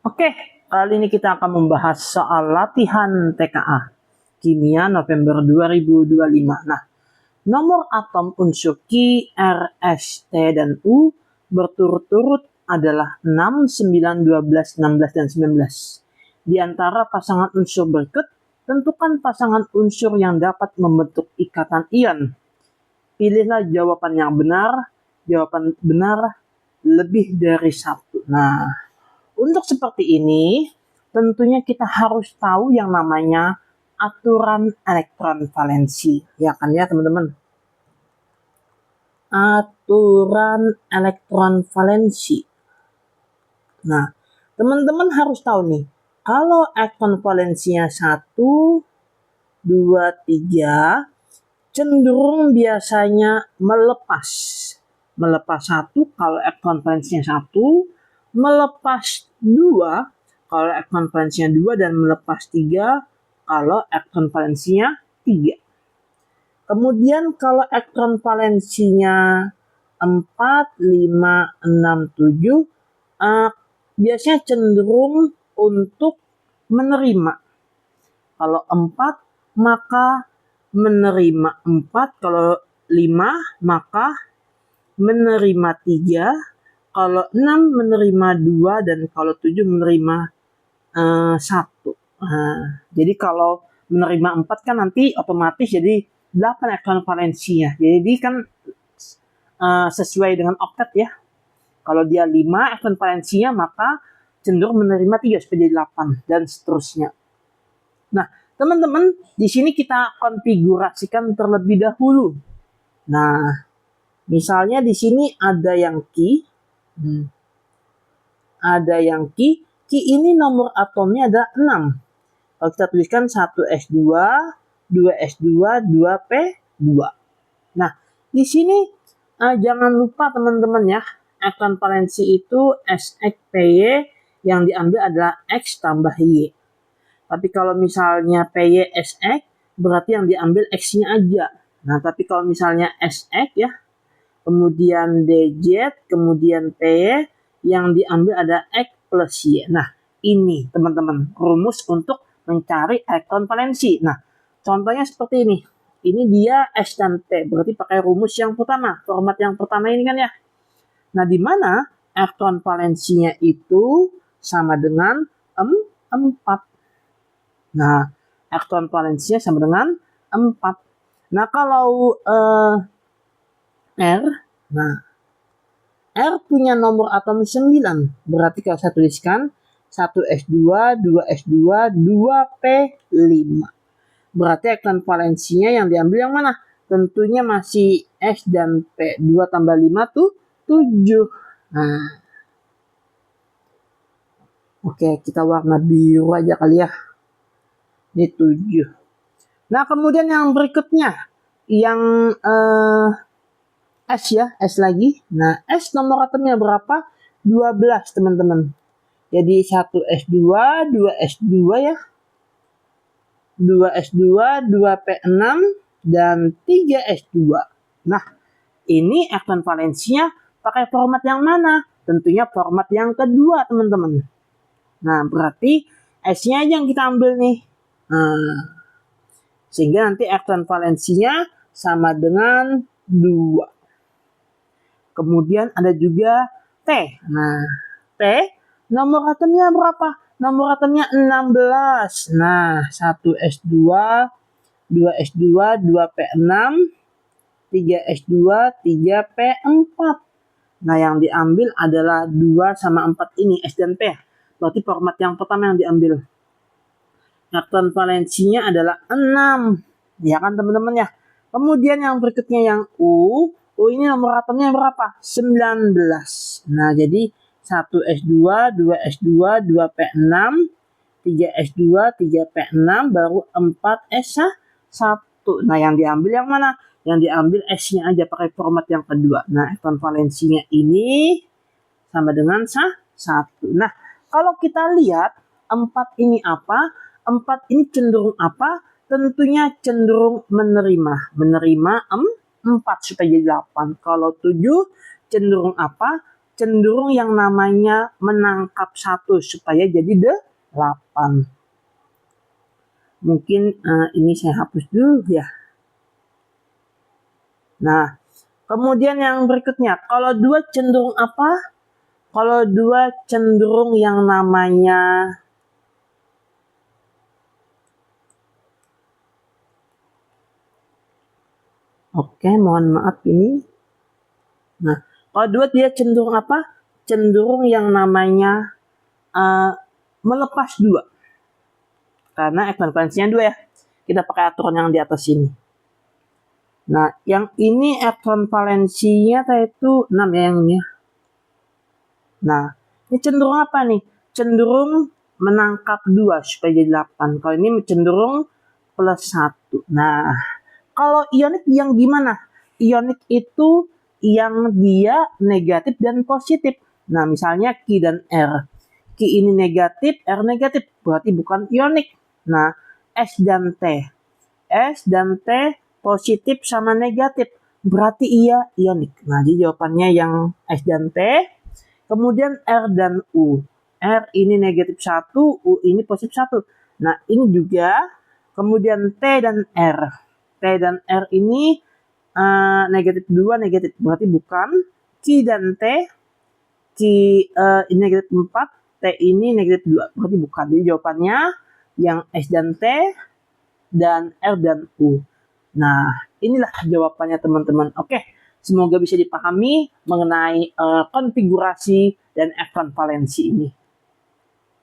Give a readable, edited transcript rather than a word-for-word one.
Oke, kali ini kita akan membahas soal latihan TKA Kimia November 2025. Nah, nomor atom unsur Ki, R, S, T, dan U berturut-turut adalah 6, 9, 12, 16, dan 19. Di antara pasangan unsur berikut, tentukan pasangan unsur yang dapat membentuk ikatan ion. Pilihlah jawaban yang benar. Jawaban benar lebih dari satu. Nah, untuk seperti ini, tentunya kita harus tahu yang namanya aturan elektron valensi. Ya kan ya teman-teman? Aturan elektron valensi. Nah, teman-teman harus tahu nih, kalau elektron valensinya 1, 2, 3, cenderung biasanya melepas. Melepas 1 kalau elektron valensinya 1, melepas 2 kalau elektron valensinya 2, dan melepas 3 kalau elektron valensinya 3. Kemudian kalau elektron valensinya 4, 5, 6, 7 biasanya cenderung untuk menerima. Kalau 4 maka menerima 4, kalau 5 maka menerima 3, kalau 6 menerima 2, dan kalau 7 menerima 1. Jadi kalau menerima 4 kan nanti otomatis jadi 8 elektron valensinya. Jadi kan sesuai dengan oktet ya. Kalau dia 5 elektron valensinya maka cenderung menerima 3 supaya jadi 8 dan seterusnya. Nah, teman-teman, di sini kita konfigurasikan terlebih dahulu. Nah, misalnya di sini ada yang Ki. Ada yang Ki. Ki ini nomor atomnya ada 6. Kalau kita tuliskan 1s2, 2s2, 2p2. Nah, di sini jangan lupa teman-teman ya, elektron valensi itu Sx Py yang diambil adalah X tambah Y. Tapi kalau misalnya Py Sx, berarti yang diambil X-nya aja. Nah, tapi kalau misalnya Sx ya, kemudian dz, kemudian Py, yang diambil ada X plus Y. Nah, ini teman-teman rumus untuk mencari elektron valensi. Nah, contohnya seperti ini. Ini dia S dan P, berarti pakai rumus yang pertama, format yang pertama ini kan ya. Nah, di mana elektron valensinya itu sama dengan 4. Nah, elektron valensinya sama dengan 4. Nah, kalau R, nah R punya nomor atom 9. Berarti kalau saya tuliskan 1s2, 2s2, 2p5. Berarti elektron valensinya yang diambil yang mana? Tentunya masih S dan P. 2 tambah 5 tuh 7. Nah, oke, kita warna biru aja kali ya. Ini 7. Nah, kemudian yang berikutnya, yang S ya, S lagi. Nah, S nomor atomnya berapa? 12 teman-teman. Jadi 1s2, 2s2 ya. 2s2, 2p6, dan 3s2. Nah, ini elektron valensinya pakai format yang mana? Tentunya format yang kedua, teman-teman. Nah, berarti S-nya aja yang kita ambil nih. Nah, sehingga nanti elektron valensinya sama dengan 2. Kemudian ada juga T. Nah, T nomor atomnya berapa? Nomor atomnya 16. Nah, 1s2, 2s2, 2p6, 3s2, 3p4. Nah, yang diambil adalah 2 sama 4 ini, S dan P. Berarti format yang pertama yang diambil. Elektron valensinya adalah 6. Ya kan teman-teman ya. Kemudian yang berikutnya yang U. U ini nomor atomnya berapa? 19. Nah, jadi 1s2, 2s2, 2p6, 3s2, 3p6, baru 4s1. Nah, yang diambil yang mana? Yang diambil S-nya aja pakai format yang kedua. Nah, elektron valensinya ini sama dengan 1. Nah, kalau kita lihat 4 ini apa? 4 ini cenderung apa? Tentunya cenderung menerima. Menerima 4 supaya jadi 8. Kalau 7 cenderung apa? cenderung yang namanya menangkap 1 supaya jadi 8. Mungkin ini saya hapus dulu ya. Nah, kemudian yang berikutnya, kalau 2 cenderung apa? Kalau 2 cenderung yang namanya mohon maaf ini. Nah, kalau 2 dia cenderung apa? Cenderung yang namanya melepas 2. Karena ekvivalensinya 2 ya. Kita pakai aturan yang di atas ini. Nah, yang ini ekvivalensinya yaitu 6 ya yang ini. Nah, ini cenderung apa nih? Cenderung menangkap 2 supaya jadi 8. Kalau ini cenderung plus 1. Nah, kalau ionik yang gimana? Ionik itu yang dia negatif dan positif. Nah, misalnya Q dan R. Q ini negatif, R negatif. Berarti bukan ionik. Nah, S dan T. S dan T positif sama negatif. Berarti iya ionik. Nah, jadi jawabannya yang S dan T. Kemudian R dan U. R ini negatif 1, U ini positif 1. Nah, ini juga. Kemudian T dan R. T dan R ini negatif 2, negatif. Berarti bukan. Q dan T. Q ini negatif 4. T ini negatif 2. Berarti bukan. Jadi jawabannya yang S dan T dan R dan U. Nah, inilah jawabannya teman-teman. Oke, semoga bisa dipahami mengenai konfigurasi dan ekvivalensi ini.